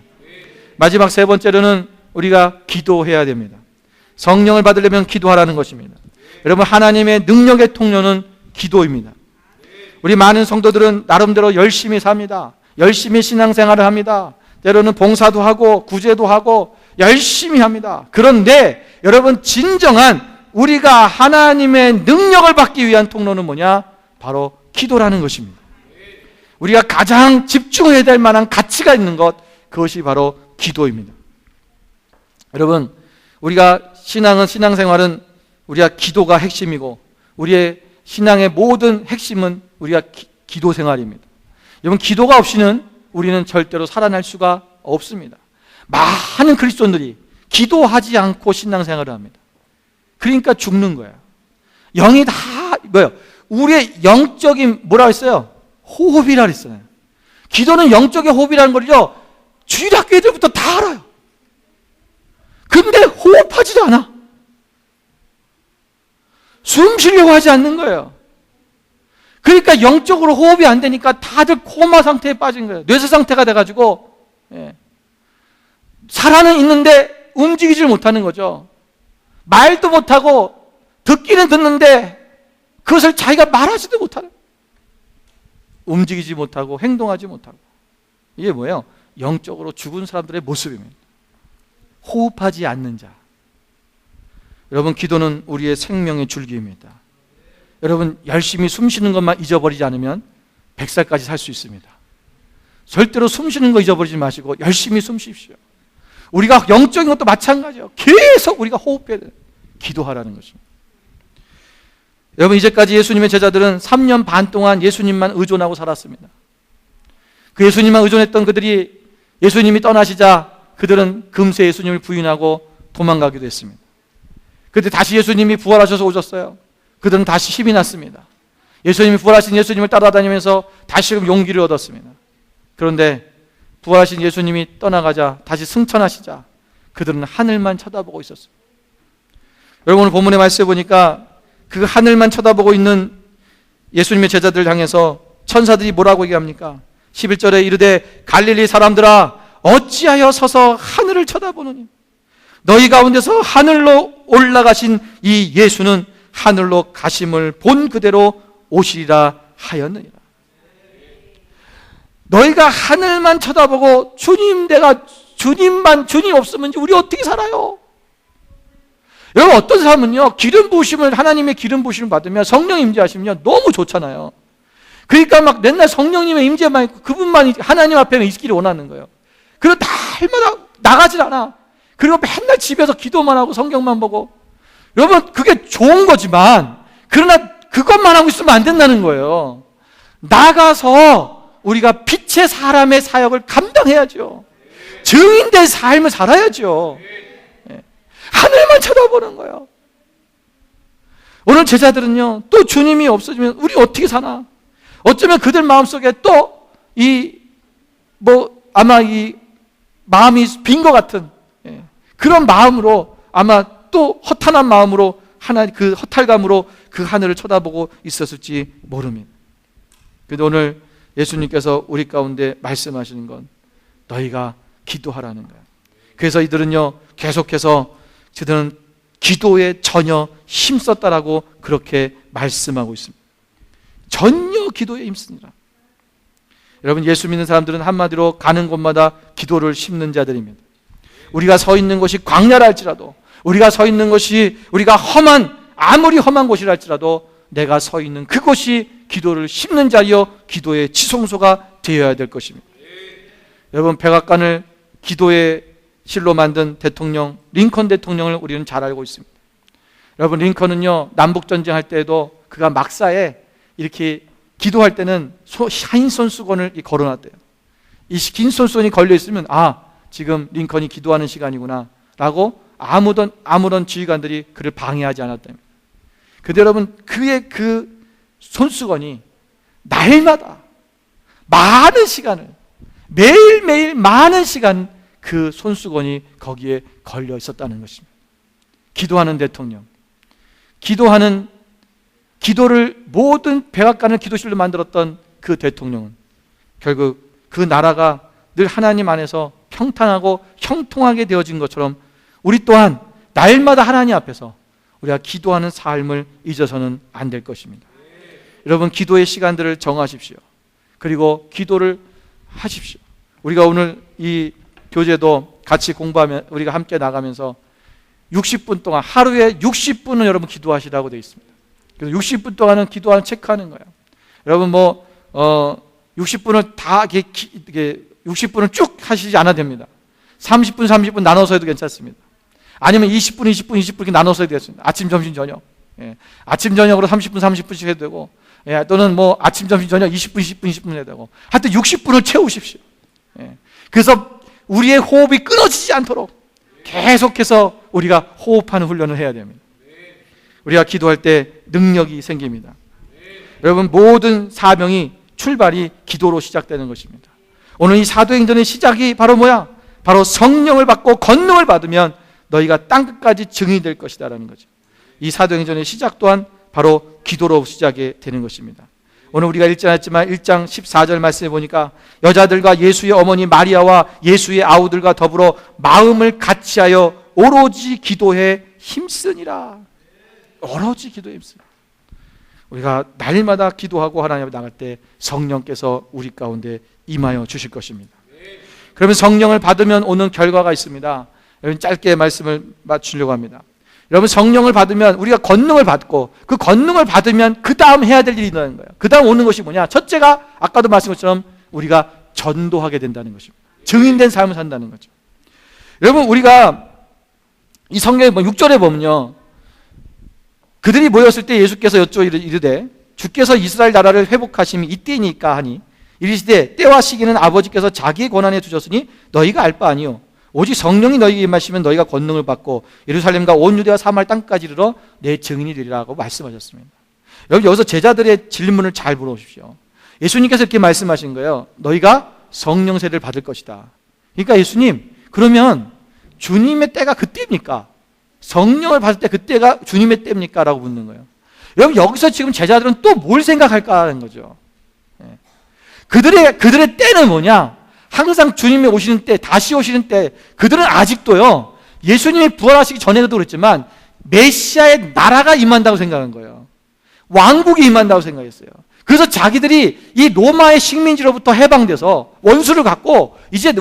마지막 세 번째로는 우리가 기도해야 됩니다. 성령을 받으려면 기도하라는 것입니다. 여러분 하나님의 능력의 통로는 기도입니다. 우리 많은 성도들은 나름대로 열심히 삽니다. 열심히 신앙생활을 합니다. 때로는 봉사도 하고 구제도 하고 열심히 합니다. 그런데 여러분 진정한 우리가 하나님의 능력을 받기 위한 통로는 뭐냐? 바로 기도라는 것입니다. 우리가 가장 집중해야 될 만한 가치가 있는 것, 그것이 바로 기도입니다. 여러분, 우리가 신앙생활은 우리가 기도가 핵심이고 우리의 신앙의 모든 핵심은 우리가 기도 생활입니다. 여러분, 기도가 없이는 우리는 절대로 살아날 수가 없습니다. 많은 그리스도인들이 기도하지 않고 신앙생활을 합니다. 그러니까 죽는 거예요. 영이 다 뭐예요? 우리의 영적인 뭐라 했어요? 호흡이라 그랬어요. 기도는 영적인 호흡이라는 걸요, 주일학교 애들부터 다 알아요. 근데 호흡하지도 않아. 숨 쉬려고 하지 않는 거예요. 그러니까 영적으로 호흡이 안 되니까 다들 코마 상태에 빠진 거예요. 뇌세 상태가 돼가지고, 살아는 있는데 움직이질 못하는 거죠. 말도 못하고 듣기는 듣는데 그것을 자기가 말하지도 못하는, 움직이지 못하고 행동하지 못하고. 이게 뭐예요? 영적으로 죽은 사람들의 모습입니다. 호흡하지 않는 자. 여러분, 기도는 우리의 생명의 줄기입니다. 여러분, 열심히 숨 쉬는 것만 잊어버리지 않으면 100살까지 살 수 있습니다. 절대로 숨 쉬는 거 잊어버리지 마시고 열심히 숨 쉬십시오. 우리가 영적인 것도 마찬가지예요. 계속 우리가 호흡해야 돼요. 기도하라는 것입니다. 여러분, 이제까지 예수님의 제자들은 3년 반 동안 예수님만 의존하고 살았습니다. 그 예수님만 의존했던 그들이 예수님이 떠나시자 그들은 금세 예수님을 부인하고 도망가기도 했습니다. 그때 다시 예수님이 부활하셔서 오셨어요. 그들은 다시 힘이 났습니다. 예수님이 부활하신 예수님을 따라다니면서 다시금 용기를 얻었습니다. 그런데 부활하신 예수님이 떠나가자, 다시 승천하시자 그들은 하늘만 쳐다보고 있었습니다. 여러분, 오늘 본문의 말씀에 보니까 그 하늘만 쳐다보고 있는 예수님의 제자들을 향해서 천사들이 뭐라고 얘기합니까? 11절에 이르되 갈릴리 사람들아 어찌하여 서서 하늘을 쳐다보느니 너희 가운데서 하늘로 올라가신 이 예수는 하늘로 가심을 본 그대로 오시리라 하였느니라. 너희가 하늘만 쳐다보고 주님 없으면 우리 어떻게 살아요? 여러분, 어떤 사람은요, 하나님의 기름 부으심을 받으면 성령 임재하시면 너무 좋잖아요. 그러니까 막 맨날 성령님의 임재만 있고 그분만 하나님 앞에만 있기를 원하는 거예요. 그리고 날마다 나가질 않아. 그리고 맨날 집에서 기도만 하고 성경만 보고. 여러분, 그게 좋은 거지만 그러나 그것만 하고 있으면 안 된다는 거예요. 나가서 우리가 빛의 사람의 사역을 감당해야죠. 증인된 삶을 살아야죠. 하늘만 쳐다보는 거예요. 오늘 제자들은요, 또 주님이 없어지면 우리 어떻게 사나? 어쩌면 그들 마음속에 또 아마 이 마음이 빈 것 같은 그런 마음으로 아마 또 허탄한 마음으로 그 허탈감으로 그 하늘을 쳐다보고 있었을지 모릅니다. 그런데 오늘 예수님께서 우리 가운데 말씀하시는 건 너희가 기도하라는 거예요. 그래서 이들은요, 계속해서 저들은 기도에 전혀 힘썼다라고 그렇게 말씀하고 있습니다. 전혀 기도에 힘씁니다. 여러분, 예수 믿는 사람들은 한마디로 가는 곳마다 기도를 심는 자들입니다. 우리가 서 있는 곳이 광야라 할지라도, 우리가 서 있는 곳이 아무리 험한 곳이라 할지라도 내가 서 있는 그곳이 기도를 심는 자리요 기도의 지성소가 되어야 될 것입니다. 여러분, 백악관을 기도의 실로 만든 대통령 링컨 대통령을 우리는 잘 알고 있습니다. 여러분, 링컨은요, 남북전쟁 할 때에도 그가 막사에 이렇게 기도할 때는 흰 손수건을 걸어놨대요. 이 긴 손수건이 걸려있으면 지금 링컨이 기도하는 시간이구나 라고 아무런 지휘관들이 그를 방해하지 않았답니다. 그런데 여러분, 그의 그 손수건이 날마다 많은 시간을, 매일매일 많은 시간 그 손수건이 거기에 걸려 있었다는 것입니다. 기도하는 대통령, 기도를 모든 백악관을 기도실로 만들었던 그 대통령은 결국 그 나라가 늘 하나님 안에서 평탄하고 형통하게 되어진 것처럼 우리 또한 날마다 하나님 앞에서 우리가 기도하는 삶을 잊어서는 안 될 것입니다. 여러분, 기도의 시간들을 정하십시오. 그리고 기도를 하십시오. 우리가 오늘 이 교재도 같이 공부하면, 우리가 함께 나가면서 60분 동안, 하루에 60분은 여러분 기도하시라고 되어 있습니다. 그래서 60분 동안은 기도하는 체크하는 거예요. 여러분 60분을 다 60분을 쭉 하시지 않아도 됩니다. 30분 나눠서 해도 괜찮습니다. 아니면 20분, 20분, 20분 이렇게 나눠서 해야 되겠습니다. 아침, 점심, 저녁. 예. 아침, 저녁으로 30분, 30분씩 해도 되고, 예. 또는 뭐 아침, 점심, 저녁 20분, 20분, 20분 해도 되고, 하여튼 60분을 채우십시오. 예. 그래서 우리의 호흡이 끊어지지 않도록 계속해서 우리가 호흡하는 훈련을 해야 됩니다. 우리가 기도할 때 능력이 생깁니다. 여러분, 모든 사명이 출발이 기도로 시작되는 것입니다. 오늘 이 사도행전의 시작이 바로 뭐야? 바로 성령을 받고 권능을 받으면 너희가 땅끝까지 증인이 될 것이다 라는 거죠. 이 사도행전의 시작 또한 바로 기도로 시작이 되는 것입니다. 오늘 우리가 읽지 않았지만 1장 14절 말씀해 보니까 여자들과 예수의 어머니 마리아와 예수의 아우들과 더불어 마음을 같이하여 오로지 기도에 힘쓰니라. 오로지 기도에 힘쓰니라. 우리가 날마다 기도하고 하나님 앞에 나갈 때 성령께서 우리 가운데 임하여 주실 것입니다. 그러면 성령을 받으면 오는 결과가 있습니다. 여러분, 짧게 말씀을 맞추려고 합니다. 여러분, 성령을 받으면 우리가 권능을 받고 그 권능을 받으면 그 다음 해야 될 일이 있는 거예요. 그 다음 오는 것이 뭐냐? 첫째가 아까도 말씀한 것처럼 우리가 전도하게 된다는 것입니다. 증인된 삶을 산다는 거죠. 여러분, 우리가 이 성경에 6절에 보면요, 그들이 모였을 때 예수께서 여쭈어 이르되 주께서 이스라엘 나라를 회복하심이 이때니까 하니 이르시되 때와 시기는 아버지께서 자기의 권한에 두셨으니 너희가 알 바 아니요 오직 성령이 너희에게 임하시면 너희가 권능을 받고 예루살렘과 온 유대와 사마리아 땅까지 이르러 내 증인이 되리라고 말씀하셨습니다. 여러분, 여기서 제자들의 질문을 잘 물어보십시오. 예수님께서 이렇게 말씀하신 거예요. 너희가 성령 세례를 받을 것이다. 그러니까 예수님, 그러면 주님의 때가 그때입니까? 성령을 받을 때 그때가 주님의 때입니까? 라고 묻는 거예요. 여러분, 여기서 지금 제자들은 또 뭘 생각할까 하는 거죠. 그들의 때는 뭐냐? 항상 주님이 오시는 때, 다시 오시는 때, 그들은 아직도요, 예수님이 부활하시기 전에도 그랬지만 메시아의 나라가 임한다고 생각한 거예요. 왕국이 임한다고 생각했어요. 그래서 자기들이 이 로마의 식민지로부터 해방돼서 원수를 갖고 이제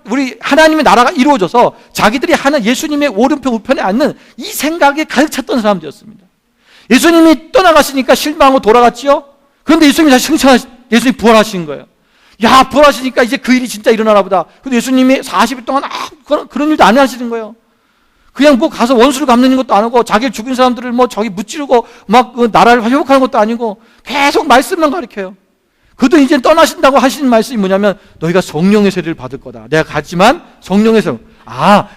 우리 하나님의 나라가 이루어져서 자기들이 예수님의 오른편 우편에 앉는 이 생각에 가득 찼던 사람들이었습니다. 예수님이 떠나가시니까 실망하고 돌아갔지요. 그런데 예수님이 다시 예수님이 부활하신 거예요. 야, 부활하시니까 이제 그 일이 진짜 일어나나 보다. 근데 예수님이 40일 동안 그런 일도 안 하시는 거예요. 그냥 뭐 가서 원수를 갚는 것도 아니고 자기를 죽인 사람들을 뭐 저기 무찌르고 막 그 나라를 회복하는 것도 아니고 계속 말씀만 가르쳐요. 그도 이제 떠나신다고 하시는 말씀이 뭐냐면 너희가 성령의 세례를 받을 거다. 내가 갔지만 성령의 세례.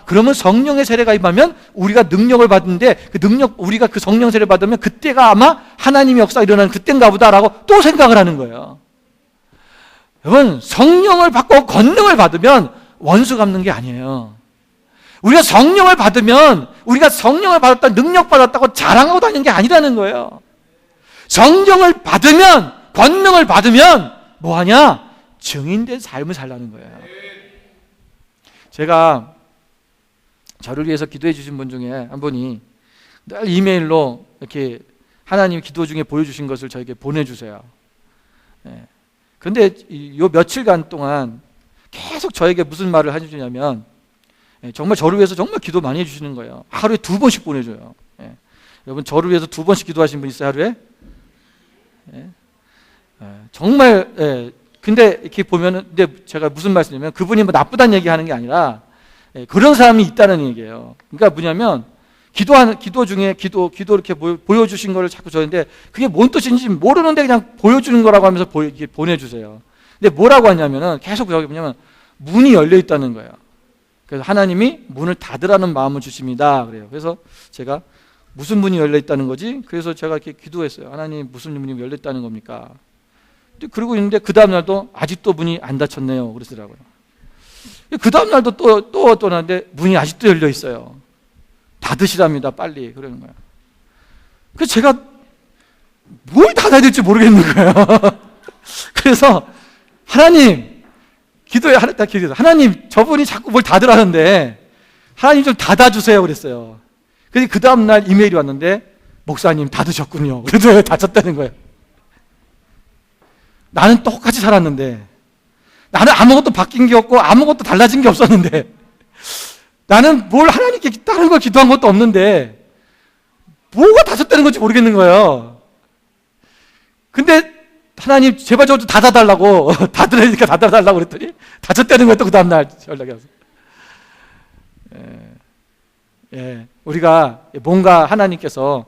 그러면 성령의 세례가 임하면 우리가 능력을 받는데 우리가 그 성령 세례를 받으면 그때가 아마 하나님의 역사가 일어나는 그때인가 보다라고 또 생각을 하는 거예요. 여러분, 성령을 받고 권능을 받으면 원수 갚는 게 아니에요. 우리가 성령을 받으면 우리가 성령을 받았다, 능력 받았다고 자랑하고 다니는 게 아니라는 거예요. 성령을 받으면, 권능을 받으면 뭐하냐? 증인된 삶을 살라는 거예요. 제가 저를 위해서 기도해 주신 분 중에 한 분이 늘 이메일로 이렇게 하나님 기도 중에 보여주신 것을 저에게 보내주세요. 그런데 요 며칠간 동안 계속 저에게 무슨 말을 해주냐면 정말 저를 위해서 정말 기도 많이 해주시는 거예요. 하루에 2번씩 보내줘요. 여러분, 저를 위해서 2번씩 기도하신 분 있어요, 하루에? 정말. 근데 이렇게 보면은, 근데 제가 무슨 말씀이냐면 그분이 뭐 나쁘다는 얘기 하는 게 아니라 그런 사람이 있다는 얘기예요. 그러니까 뭐냐면 기도 중에 기도 이렇게 보여주신 거를 자꾸 저는데 그게 뭔 뜻인지 모르는데 그냥 보여주는 거라고 하면서 이렇게 보내주세요. 근데 뭐라고 하냐면은 계속 여기 뭐냐면 문이 열려 있다는 거예요. 그래서 하나님이 문을 닫으라는 마음을 주십니다. 그래요. 그래서 제가 무슨 문이 열려 있다는 거지? 그래서 제가 이렇게 기도했어요. 하나님, 무슨 문이 열려 있다는 겁니까? 그러고 있는데 그 다음 날도 아직도 문이 안 닫혔네요. 그러더라고요. 그 다음 날도 또 나는데 문이 아직도 열려 있어요. 닫으시랍니다. 빨리. 그러는 거예요. 그래서 제가 뭘 닫아야 될지 모르겠는 거예요. 그래서 하나님, 기도해서 하나님, 저분이 자꾸 뭘 닫으라는데 하나님 좀 닫아주세요. 그랬어요. 그래서 그 다음 날 이메일이 왔는데 목사님 닫으셨군요. 그래서 닫혔다는 거예요. 나는 똑같이 살았는데, 나는 아무것도 바뀐 게 없고 아무것도 달라진 게 없었는데, 나는 뭘 하나님께 다른 걸 기도한 것도 없는데 뭐가 닫혔다는 건지 모르겠는 거예요. 근데 하나님 제발 저 좀 닫아달라고 닫으라니까 닫아달라고 그랬더니 닫혔다는 거예요. 또 그 다음날 연락이 와서. 우리가 뭔가 하나님께서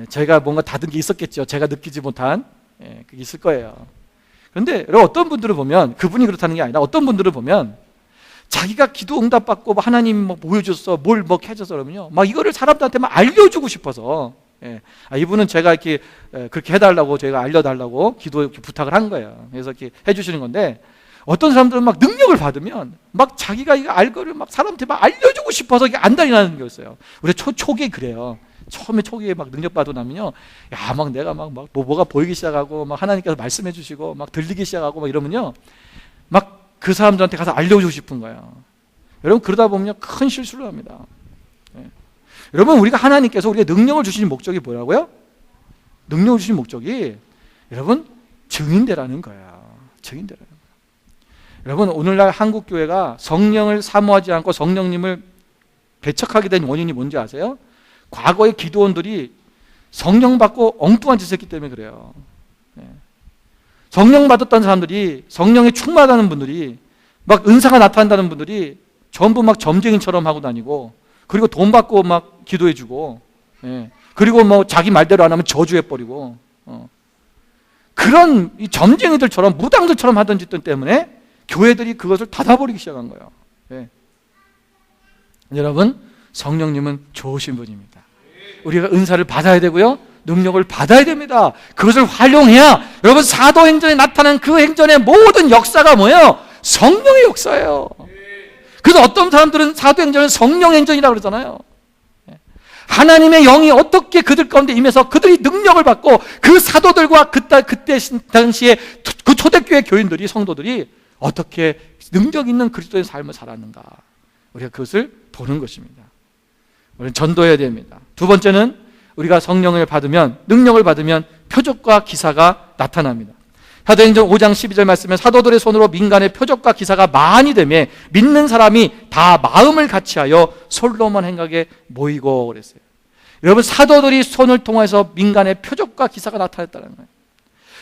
저희가 뭔가 다른 게 있었겠죠. 제가 느끼지 못한 그게 있을 거예요. 그런데 여러분, 어떤 분들을 보면 그분이 그렇다는 게 아니라 어떤 분들을 보면 자기가 기도 응답 받고 하나님 뭐 보여줬어, 뭘 뭐 해줘서 그러면요, 막 이거를 사람들한테만 알려주고 싶어서 이분은 제가 이렇게 그렇게 해달라고, 제가 알려달라고 기도 이렇게 부탁을 한 거예요. 그래서 이렇게 해주시는 건데, 어떤 사람들은 막 능력을 받으면 막 자기가 이거 알 거를 막 사람한테 막 알려주고 싶어서 이게 안달이 나는 게 있어요. 우리 초기에 그래요. 처음에 초기에 막 능력 받고 나면요, 야, 막 내가 막 뭐가 보이기 시작하고 막 하나님께서 말씀해 주시고 막 들리기 시작하고 막 이러면요, 막 그 사람들한테 가서 알려주고 싶은 거예요. 여러분, 그러다 보면요 큰 실수를 합니다. 여러분, 우리가 하나님께서 우리에게 능력을 주시는 목적이 뭐라고요? 능력을 주신 목적이 여러분 증인되라는 거예요. 증인되라는 거예요. 여러분, 오늘날 한국 교회가 성령을 사모하지 않고 성령님을 배척하게 된 원인이 뭔지 아세요? 과거의 기도원들이 성령 받고 엉뚱한 짓을 했기 때문에 그래요. 성령 받았던 사람들이, 성령에 충만하다는 분들이, 막 은사가 나타난다는 분들이 전부 막 점쟁이처럼 하고 다니고, 그리고 돈 받고 막 기도해주고, 그리고 뭐 자기 말대로 안 하면 저주해버리고, 그런 이 점쟁이들처럼, 무당들처럼 하던 짓들 때문에 교회들이 그것을 닫아버리기 시작한 거예요. 여러분, 성령님은 좋으신 분입니다. 우리가 은사를 받아야 되고요, 능력을 받아야 됩니다. 그것을 활용해야, 여러분, 사도행전에 나타난 그 행전의 모든 역사가 뭐예요? 성령의 역사예요. 그래서 어떤 사람들은 사도행전을 성령행전이라고 그러잖아요. 하나님의 영이 어떻게 그들 가운데 임해서 그들이 능력을 받고, 그 사도들과 그때 당시에 그 초대교회 교인들이, 성도들이 어떻게 능력 있는 그리스도의 삶을 살았는가, 우리가 그것을 보는 것입니다. 우리는 전도해야 됩니다. 두 번째는, 우리가 성령을 받으면, 능력을 받으면 표적과 기사가 나타납니다. 사도행전 5장 12절 말씀에 사도들의 손으로 민간의 표적과 기사가 많이 되매 믿는 사람이 다 마음을 같이하여 솔로몬 행각에 모이고 그랬어요. 여러분, 사도들이 손을 통해서 민간의 표적과 기사가 나타났다는 거예요.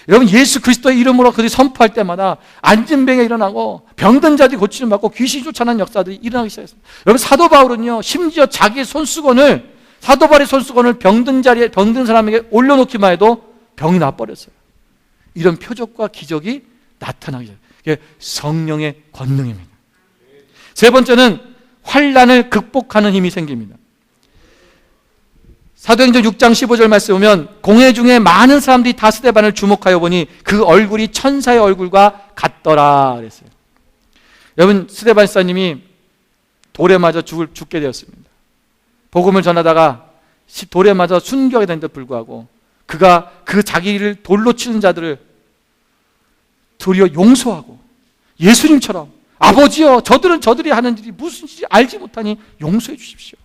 여러분, 예수 그리스도의 이름으로 그들이 선포할 때마다 앉은 병에 일어나고, 병든 자들이 고침을 받고, 귀신이 쫓아나는 역사들이 일어나기 시작했습니다. 여러분, 사도 바울은요, 심지어 자기의 손수건을, 사도 바울의 손수건을 병든 자리에, 병든 사람에게 올려놓기만 해도 병이 나버렸어요. 이런 표적과 기적이 나타나기 시작해요. 이게 성령의 권능입니다. 세 번째는 환난을 극복하는 힘이 생깁니다. 사도행전 6장 15절 말씀 보면, 공회 중에 많은 사람들이 다 스데반을 주목하여 보니 그 얼굴이 천사의 얼굴과 같더라 그랬어요. 여러분, 스데반 사님이 돌에 맞아 죽게 되었습니다. 복음을 전하다가 돌에 맞아 순교하게 된 데 불구하고, 그가 그 자기를 돌로 치는 자들을 도리어 용서하고, 예수님처럼 아버지여, 저들이 하는 일이 무슨 일인지 알지 못하니 용서해 주십시오,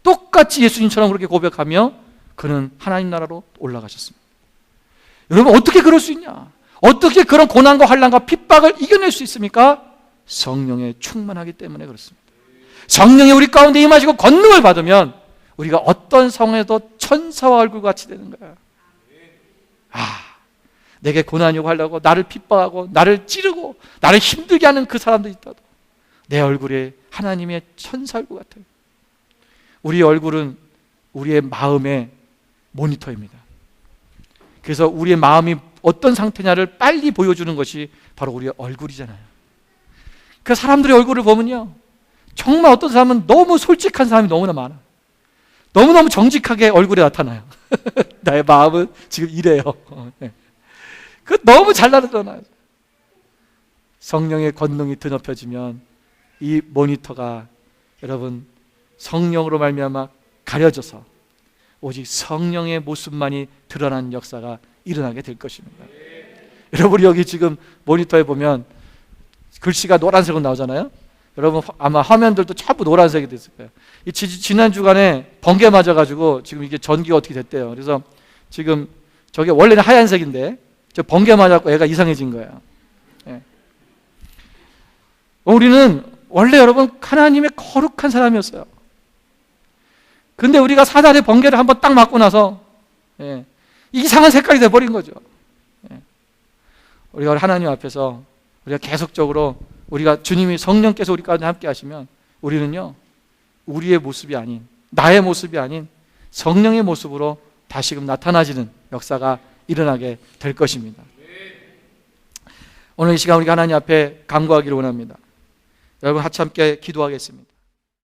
똑같이 예수님처럼 그렇게 고백하며 그는 하나님 나라로 올라가셨습니다. 여러분, 어떻게 그럴 수 있냐? 어떻게 그런 고난과 환난과 핍박을 이겨낼 수 있습니까? 성령에 충만하기 때문에 그렇습니다. 성령이 우리 가운데 임하시고 권능을 받으면 우리가 어떤 상황에도 천사와 얼굴같이 되는 거야. 내게 고난이 오고 하려고 나를 핍박하고 나를 찌르고 나를 힘들게 하는 그 사람도 있다도 내 얼굴에 하나님의 천사 얼굴 같아요. 우리 얼굴은 우리의 마음의 모니터입니다. 그래서 우리의 마음이 어떤 상태냐를 빨리 보여주는 것이 바로 우리의 얼굴이잖아요. 그 사람들의 얼굴을 보면요, 정말 어떤 사람은 너무 솔직한 사람이 너무나 많아. 너무너무 정직하게 얼굴에 나타나요. 나의 마음은 지금 이래요. 그 너무 잘 나타나요. 성령의 권능이 드높여지면 이 모니터가 여러분 성령으로 말미암아 가려져서 오직 성령의 모습만이 드러나는 역사가 일어나게 될 것입니다. 여러분, 여기 지금 모니터에 보면 글씨가 노란색으로 나오잖아요. 여러분 아마 화면들도 전부 노란색이 됐을 거예요. 이 지난 주간에 번개 맞아가지고 지금 이게 전기가 어떻게 됐대요. 그래서 지금 저게 원래는 하얀색인데 저 번개 맞았고 애가 이상해진 거예요. 예. 우리는 원래 여러분 하나님의 거룩한 사람이었어요. 근데 우리가 사단의 번개를 한번 딱 맞고 나서 이상한 색깔이 돼버린 거죠. 우리가 하나님 앞에서 우리가 계속적으로 우리가 주님이 성령께서 우리 가운데 함께 하시면 우리는요 우리의 모습이 아닌, 나의 모습이 아닌 성령의 모습으로 다시금 나타나지는 역사가 일어나게 될 것입니다. 오늘 이 시간 우리가 하나님 앞에 간구하기를 원합니다. 여러분, 하찮게 기도하겠습니다.